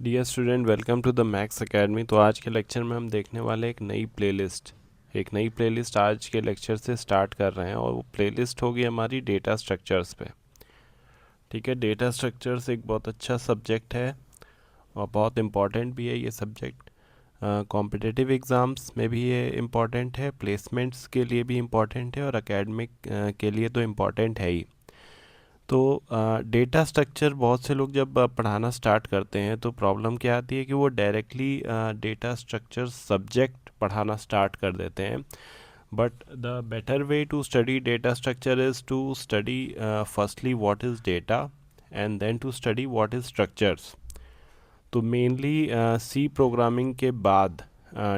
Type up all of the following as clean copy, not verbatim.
Dear student, welcome to the maths academy. तो आज के लेक्चर में हम देखने वाले एक नई प्लेलिस्ट आज के लेक्चर से स्टार्ट कर रहे हैं और वो प्लेलिस्ट होगी हमारी डेटा स्ट्रक्चर्स पे। ठीक है, डेटा स्ट्रक्चर्स एक बहुत अच्छा सब्जेक्ट है और बहुत इम्पॉर्टेंट भी है ये सब्जेक्ट। कॉम्पिटिटिव एग्ज़ाम्स में भी ये इम्पॉर्टेंट है, प्लेसमेंट्स के लिए भी इम्पॉर्टेंट है और एकेडमिक के लिए तो इम्पॉर्टेंट है ही। तो डेटा स्ट्रक्चर बहुत से लोग जब पढ़ाना स्टार्ट करते हैं तो प्रॉब्लम क्या आती है कि वो डायरेक्टली डेटा स्ट्रक्चर सब्जेक्ट पढ़ाना स्टार्ट कर देते हैं। But the better way to study data structure is to study firstly what is data and then to study what is structures. तो मेनली सी प्रोग्रामिंग के बाद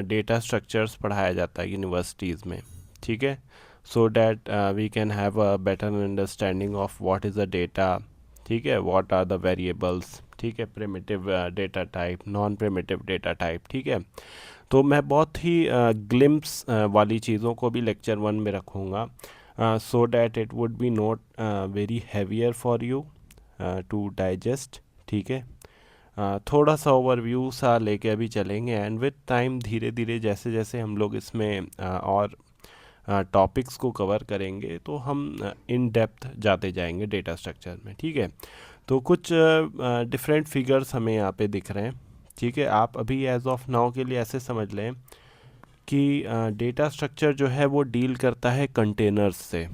डेटा स्ट्रक्चर्स पढ़ाया जाता है यूनिवर्सिटीज़ में। ठीक है, so that we can have a better understanding of what is a data. ठीक है, व्हाट आर द वेरिएबल्स। ठीक है, primitive data type, non primitive data type. ठीक है, तो मैं बहुत ही ग्लिम्प्स वाली चीज़ों को भी लेक्चर 1 में रखूँगा so that it would be not very heavier for you to digest. ठीक है, थोड़ा सा ओवरव्यू सा लेके अभी चलेंगे एंड विद टाइम धीरे धीरे जैसे जैसे हम लोग इसमें और टॉपिक्स को कवर करेंगे तो हम इन डेप्थ जाते जाएंगे डेटा स्ट्रक्चर में। ठीक है, तो कुछ डिफरेंट फिगर्स हमें यहाँ पे दिख रहे हैं। ठीक है, आप अभी एज ऑफ नाउ के लिए ऐसे समझ लें कि डेटा स्ट्रक्चर जो है वो डील करता है कंटेनर्स से,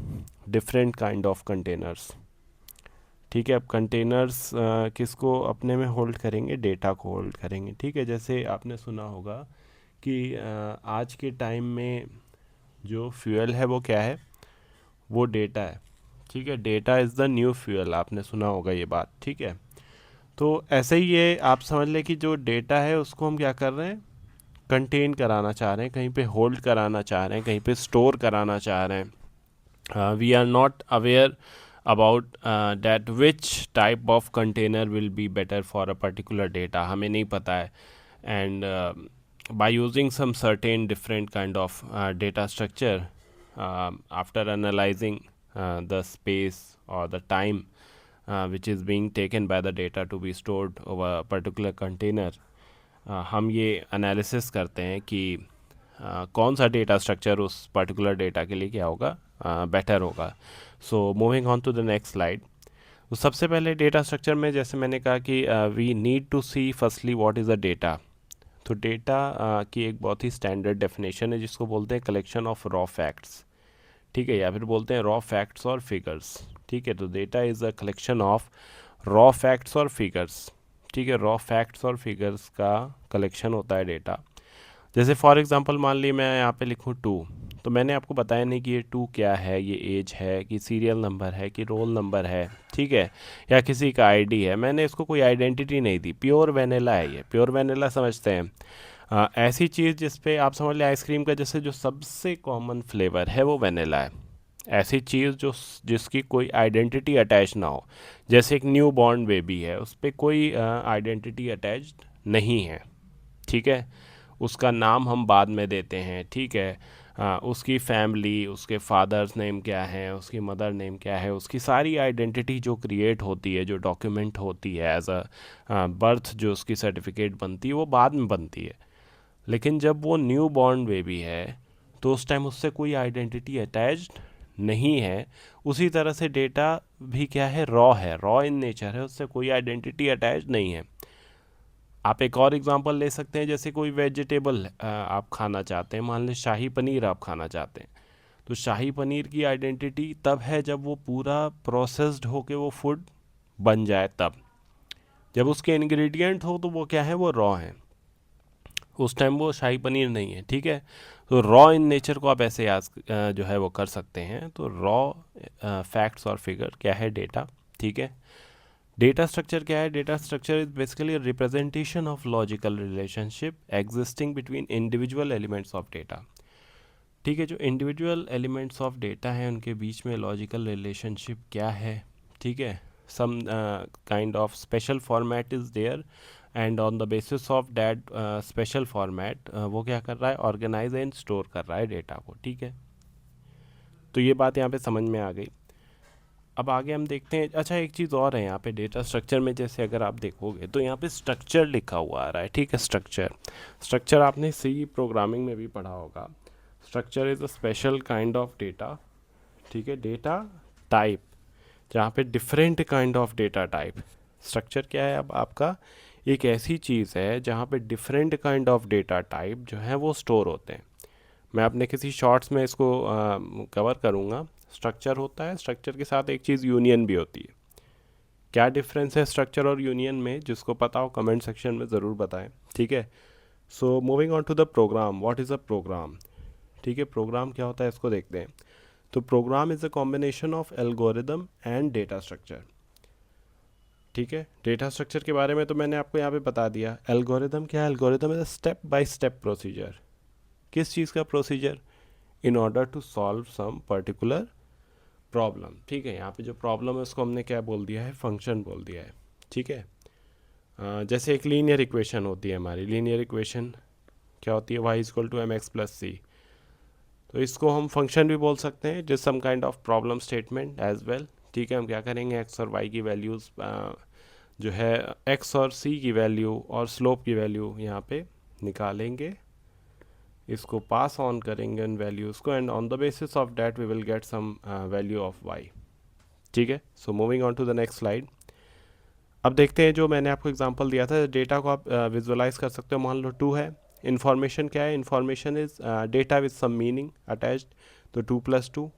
डिफरेंट काइंड ऑफ कंटेनर्स। ठीक है, अब कंटेनर्स किसको अपने में होल्ड करेंगे? डेटा को होल्ड करेंगे। ठीक है, जैसे आपने सुना होगा कि आज के टाइम में जो फ्यूल है वो क्या है? वो डेटा है। ठीक है, data is the new fuel, आपने सुना होगा ये बात। ठीक है, तो ऐसे ही ये आप समझ लें कि जो डेटा है उसको हम क्या कर रहे हैं? कंटेन कराना चाह रहे हैं, कहीं पे होल्ड कराना चाह रहे हैं, कहीं पे स्टोर कराना चाह रहे हैं। We are not aware about that which type of container will be better for a particular data, हमें नहीं पता है। and by using some certain different kind of data structure, after analyzing the space or the time which is being taken by the data to be stored over a particular container, हम ये analysis करते हैं कि कौन सा data structure उस particular data के लिए क्या होगा, बेटर होगा। So moving on to the next slide. तो सबसे पहले डेटा स्ट्रक्चर में जैसे मैंने कहा कि we need to see firstly what is a data. तो डेटा की एक बहुत ही स्टैंडर्ड डेफिनेशन है जिसको बोलते हैं कलेक्शन ऑफ रॉ फैक्ट्स। ठीक है, या फिर बोलते हैं रॉ फैक्ट्स और फिगर्स। ठीक है, तो data is a collection of raw facts और फिगर्स। ठीक है, रॉ फैक्ट्स और फिगर्स का कलेक्शन होता है डेटा। जैसे फॉर एग्जांपल मान ली मैं यहाँ पे लिखूँ 2, तो मैंने आपको बताया नहीं कि ये 2 क्या है, ये एज है कि सीरियल नंबर है कि रोल नंबर है। ठीक है, या किसी का आईडी है, मैंने इसको कोई आइडेंटिटी नहीं दी। प्योर वेनिला है ये, प्योर वेनिला समझते हैं। ऐसी चीज़ जिस पे आप समझ लें आइसक्रीम का जैसे जो सबसे कॉमन फ्लेवर है वो वेनिला है। ऐसी चीज़ जो जिसकी कोई आइडेंटिटी अटैच ना हो, जैसे एक न्यू बॉर्न बेबी है उस पर कोई आइडेंटिटी अटैच्ड नहीं है। ठीक है, उसका नाम हम बाद में देते हैं। ठीक है, उसकी फैमिली, उसके फादर्स नेम क्या है, उसकी मदर नेम क्या है, उसकी सारी आइडेंटिटी जो क्रिएट होती है, जो डॉक्यूमेंट होती है एज अ बर्थ, जो उसकी सर्टिफिकेट बनती है वो बाद में बनती है। लेकिन जब वो न्यू बॉर्न बेबी है तो उस टाइम उससे कोई आइडेंटिटी अटैच्ड नहीं है। उसी तरह से डेटा भी क्या है? रॉ है, रॉ इन नेचर है, उससे कोई आइडेंटिटी अटैच नहीं है। आप एक और एग्जांपल ले सकते हैं, जैसे कोई वेजिटेबल आप खाना चाहते हैं, मान लें शाही पनीर आप खाना चाहते हैं। तो शाही पनीर की आइडेंटिटी तब है जब वो पूरा प्रोसेस्ड होके वो फूड बन जाए तब। जब उसके इंग्रेडिएंट हो तो वो क्या है? वो रॉ हैं, उस टाइम वो शाही पनीर नहीं है। ठीक है, तो रॉ इन नेचर को आप ऐसे याद जो है वो कर सकते हैं। तो रॉ फैक्ट्स और फिगर क्या है? डेटा। ठीक है, डेटा स्ट्रक्चर क्या है? Data structure is basically representation of logical relationship existing between individual elements of data. ठीक है, जो इंडिविजुअल एलिमेंट्स ऑफ डेटा हैं उनके बीच में लॉजिकल रिलेशनशिप क्या है? ठीक है, some kind of special format is there and on the basis of that special format वो क्या कर रहा है? ऑर्गेनाइज एंड स्टोर कर रहा है डेटा को। ठीक है, तो ये बात यहाँ पे समझ में आ गई। अब आगे हम देखते हैं। अच्छा, एक चीज़ और है यहाँ पे डेटा स्ट्रक्चर में, जैसे अगर आप देखोगे तो यहाँ पे स्ट्रक्चर लिखा हुआ आ रहा है, ठीक है। स्ट्रक्चर, स्ट्रक्चर आपने सी प्रोग्रामिंग में भी पढ़ा होगा। Structure is a special kind of data, ठीक है, डेटा टाइप, जहाँ पे different kind of data type. Structure क्या है अब आपका, एक ऐसी चीज़ है जहाँ पे different kind of data type जो है वो स्टोर होते हैं। मैं अपने किसी शॉर्ट्स में इसको कवर करूँगा। स्ट्रक्चर होता है, स्ट्रक्चर के साथ एक चीज़ यूनियन भी होती है। क्या डिफरेंस है स्ट्रक्चर और यूनियन में, जिसको पता हो कमेंट सेक्शन में ज़रूर बताएं, ठीक है। So moving on to the program, what is a program, ठीक है। प्रोग्राम क्या होता है इसको देखते हैं। तो program is a combination of algorithm and data structure, ठीक है। डेटा स्ट्रक्चर के बारे में तो मैंने आपको यहाँ पे बता दिया। एल्गोरिदम क्या है, algorithm is a step by step procedure. किस चीज़ का procedure, in order to solve some particular problem, ठीक है। यहाँ पे जो प्रॉब्लम है उसको हमने क्या बोल दिया है, फंक्शन बोल दिया है, ठीक है। जैसे एक लीनियर इक्वेशन होती है हमारी, लीनियर इक्वेशन क्या होती है, y is equal to m x plus c. तो इसको हम फंक्शन भी बोल सकते हैं, just some kind of problem statement as well, ठीक है। हम क्या करेंगे, एक्स और वाई की वैल्यूज़ जो है, एक्स और सी की वैल्यू और स्लोप की वैल्यू यहाँ पे निकालेंगे, इसको पास ऑन करेंगे उन वैल्यूज़ को, and on the basis of that we will get some value of Y, ठीक है। So moving on to the next slide. अब देखते हैं, जो मैंने आपको एग्जांपल दिया था, डेटा को आप विजुअलाइज कर सकते हो। मान लो 2 है, इन्फॉर्मेशन क्या है, information is data with some meaning attached, तो 2 + 2।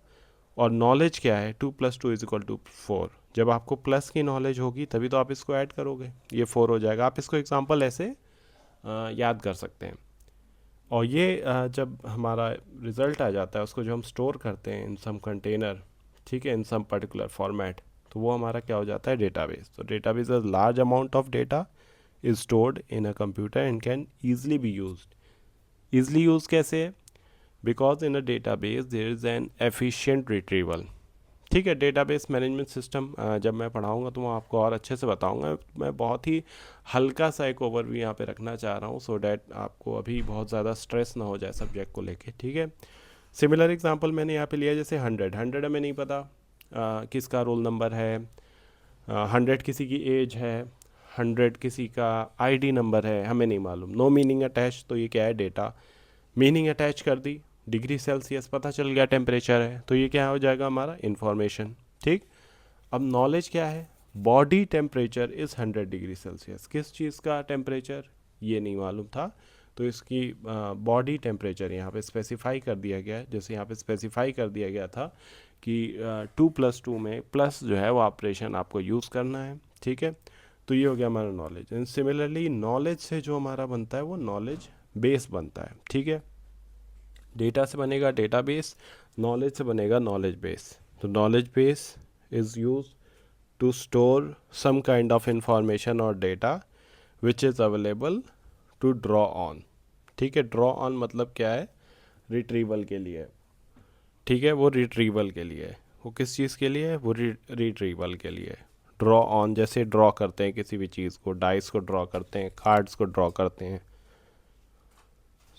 और नॉलेज क्या है, 2 + 2 = 4। जब आपको प्लस की नॉलेज होगी तभी तो आप इसको ऐड करोगे, ये 4 हो जाएगा। आप इसको एग्जांपल ऐसे याद कर सकते हैं। और ये जब हमारा रिज़ल्ट आ जाता है, उसको जो हम स्टोर करते हैं इन सम कंटेनर, ठीक है, इन सम पर्टिकुलर फॉर्मेट, तो वो हमारा क्या हो जाता है, डेटाबेस। तो database is large amount of data is stored in a computer and can easily be used. Easily use कैसे है, because in a database there is an efficient retrieval, ठीक है। डेटाबेस मैनेजमेंट सिस्टम जब मैं पढ़ाऊंगा तो मैं आपको और अच्छे से बताऊंगा। मैं बहुत ही हल्का सा एक ओवरव्यू यहाँ पे रखना चाह रहा हूँ, सो डैट आपको अभी बहुत ज़्यादा स्ट्रेस ना हो जाए सब्जेक्ट को लेके, ठीक है। सिमिलर एग्जांपल मैंने यहाँ पे लिया, जैसे 100 हमें नहीं पता किसका रोल नंबर है, 100 किसी की एज है, 100 किसी का आईडी नंबर है, हमें नहीं मालूम, नो मीनिंग अटैच। तो ये क्या है, डेटा। मीनिंग अटैच कर दी, डिग्री सेल्सियस पता चल गया टेम्परेचर है, तो ये क्या हो जाएगा हमारा, इंफॉर्मेशन, ठीक। अब नॉलेज क्या है, body temperature is 100 degree Celsius. किस चीज़ का टेम्परेचर, ये नहीं मालूम था, तो इसकी बॉडी टेम्परेचर यहाँ पे स्पेसिफाई कर दिया गया है। जैसे यहाँ पे स्पेसिफाई कर दिया गया था कि 2 + 2 में प्लस जो है वो ऑपरेशन आपको यूज़ करना है, ठीक है। तो ये हो गया हमारा नॉलेज। एंड सिमिलरली नॉलेज से जो हमारा बनता है वो नॉलेज बेस बनता है, ठीक है। डेटा से बनेगा डेटाबेस, नॉलेज से बनेगा नॉलेज बेस। तो knowledge base is use to store some kind of information और data which is available to draw on, ठीक है। ड्रॉ ऑन मतलब क्या है, रिट्रीवल के लिए, ठीक है। वो रिट्रीवल के लिए, वो किस चीज़ के लिए है, वो रिट्रीवल के लिए। ड्रॉ ऑन, जैसे ड्रॉ करते हैं किसी भी चीज़ को, डाइस को ड्रॉ करते हैं, कार्ड्स को ड्रॉ करते हैं।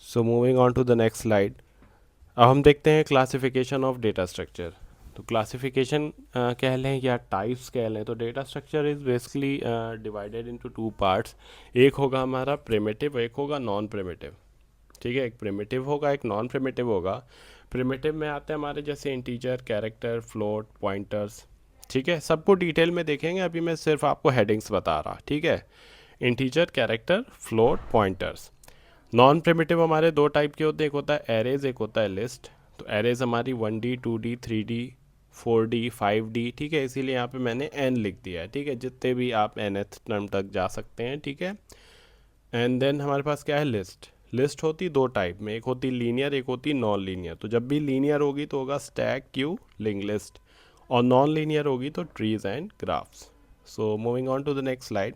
So moving on to the next slide. अब हम देखते हैं क्लासिफिकेशन ऑफ डेटा स्ट्रक्चर। तो क्लासिफिकेशन कह लें या टाइप्स कह लें, तो data structure is basically divided into 2 parts. एक होगा हमारा प्रिमिटिव, एक होगा नॉन प्रिमिटिव, ठीक है। एक प्रिमिटिव होगा, एक नॉन प्रिमिटिव होगा। प्रिमिटिव में आते हैं हमारे जैसे इंटीजर, कैरेक्टर, फ्लोट, पॉइंटर्स, ठीक है। सबको डिटेल में देखेंगे, अभी मैं सिर्फ आपको हेडिंग्स बता रहा, ठीक है। Integer, character, float, pointers. Non primitive हमारे 2 टाइप के होते हैं, एक होता है एरेज, एक होता है लिस्ट। तो एरेज हमारी 1D, 2D, 3D, 4D, 5D, ठीक है। इसीलिए यहाँ पे मैंने n लिख दिया है, ठीक है। जितने भी आप nth टर्म तक जा सकते हैं, ठीक है। एंड देन हमारे पास क्या है, लिस्ट। लिस्ट होती 2 टाइप में, एक होती लीनियर, एक होती नॉन लीनियर। तो जब भी लीनियर होगी तो होगा स्टैक, क्यू, लिंक लिस्ट, और नॉन लीनियर होगी तो trees and graphs. So moving on to the next slide.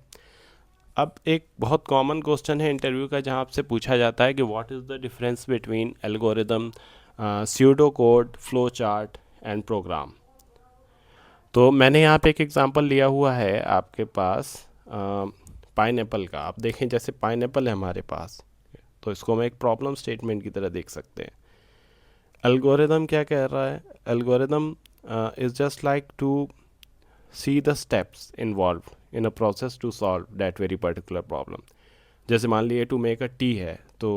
अब एक बहुत कॉमन क्वेश्चन है इंटरव्यू का, जहाँ आपसे पूछा जाता है कि what is the difference between algorithm, pseudo code, flow chart and program. तो मैंने यहाँ पे एक एग्जांपल लिया हुआ है आपके पास पाइनएप्पल का। आप देखें, जैसे पाइनएप्पल है हमारे पास, तो इसको हम एक प्रॉब्लम स्टेटमेंट की तरह देख सकते हैं। एल्गोरिदम क्या कह रहा है, algorithm is just like to see the steps involved in a process to solve that very particular problem. जैसे मान लिए टू मेक अ टी है तो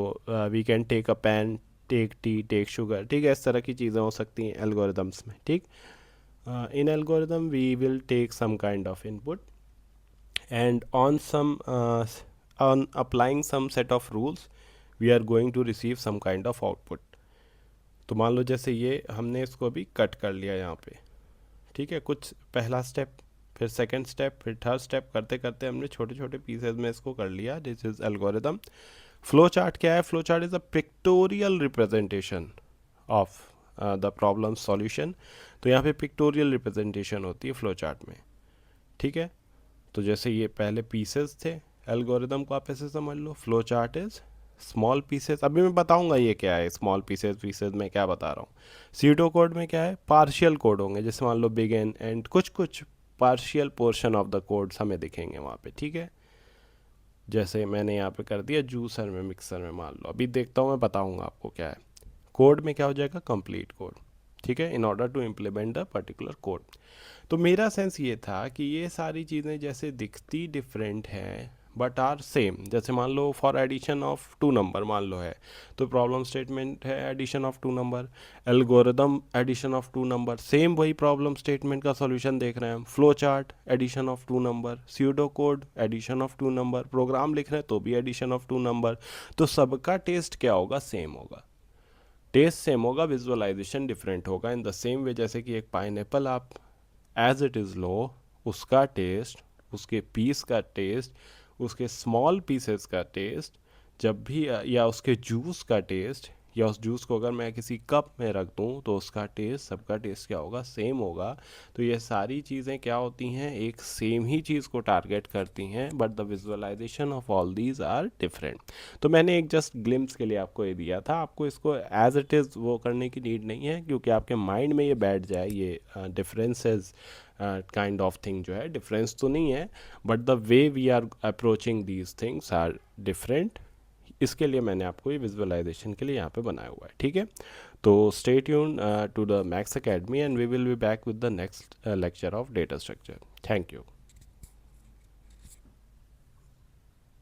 we can take a pan, take tea, take sugar, ठीक है, इस तरह की चीज़ें हो सकती हैं एल्गोरिदम्स में, ठीक. In algorithm we will take some kind of input, and on applying some set of rules we are going to receive some kind of output. तो मान लो जैसे ये हमने इसको अभी कट कर लिया यहाँ पे, ठीक है, कुछ पहला स्टेप, फिर सेकंड स्टेप, फिर थर्ड स्टेप करते करते हमने छोटे छोटे पीसेज में इसको कर लिया. This is algorithm. Flow chart क्या है? Flow chart is a pictorial representation of the problem solution. तो यहाँ पे पिक्टोरियल रिप्रेजेंटेशन होती है फ्लो चार्ट में, ठीक है. तो जैसे ये पहले पीसेस थे एल्गोरिदम को, आप ऐसे समझ लो. Flow chart is small pieces. अभी मैं बताऊंगा ये क्या है स्मॉल पीसेस में क्या बता रहा हूँ. सीडो कोड में क्या है? पार्शियल कोड होंगे, जैसे मान लो बिगिन एंड कुछ partial portion of the codes हमें दिखेंगे वहाँ पे, ठीक है. जैसे मैंने यहाँ पे कर दिया जूसर में, मिक्सर में, मान लो. अभी देखता हूँ, मैं बताऊँगा आपको क्या है. कोड में क्या हो जाएगा? कंप्लीट कोड, ठीक है, in order to implement the particular code. तो मेरा सेंस ये था कि ये सारी चीज़ें जैसे दिखती डिफरेंट हैं बट आर सेम. जैसे मान लो for addition of two number मान लो है, तो प्रॉब्लम स्टेटमेंट है addition of two number, algorithm addition of two number, same वही प्रॉब्लम स्टेटमेंट का सॉल्यूशन देख रहे हैं हम. Flow chart addition of two number, pseudo code addition of two number, program लिख रहे हैं तो भी एडिशन ऑफ टू नंबर. तो सबका टेस्ट क्या होगा? सेम होगा. टेस्ट सेम होगा, विजुअलाइजेशन डिफरेंट होगा. इन द सेम वे जैसे कि एक पाइनएप्पल आप एज इट इज़ लो, उसका टेस्ट, उसके पीस का टेस्ट, उसके स्मॉल पीसेस का टेस्ट जब भी, या उसके जूस का टेस्ट, या उस जूस को अगर मैं किसी कप में रख दूं तो उसका टेस्ट, सबका टेस्ट क्या होगा? सेम होगा. तो ये सारी चीज़ें क्या होती हैं? एक सेम ही चीज़ को टारगेट करती हैं but the visualisation of all these are different. तो मैंने एक जस्ट ग्लिम्स के लिए आपको ये दिया था. आपको इसको एज इट इज़ वो करने की नीड नहीं है, क्योंकि आपके माइंड में ये बैठ जाए ये डिफरेंसेस काइंड ऑफ थिंग जो है. डिफरेंस तो नहीं है but the way we are approaching these things are different. इसके लिए मैंने आपको ये विजुअलाइजेशन के लिए यहाँ पे बनाया हुआ है, ठीक है. तो stay tune to the Max Academy and we will be back with the next lecture of data structure. Thank you.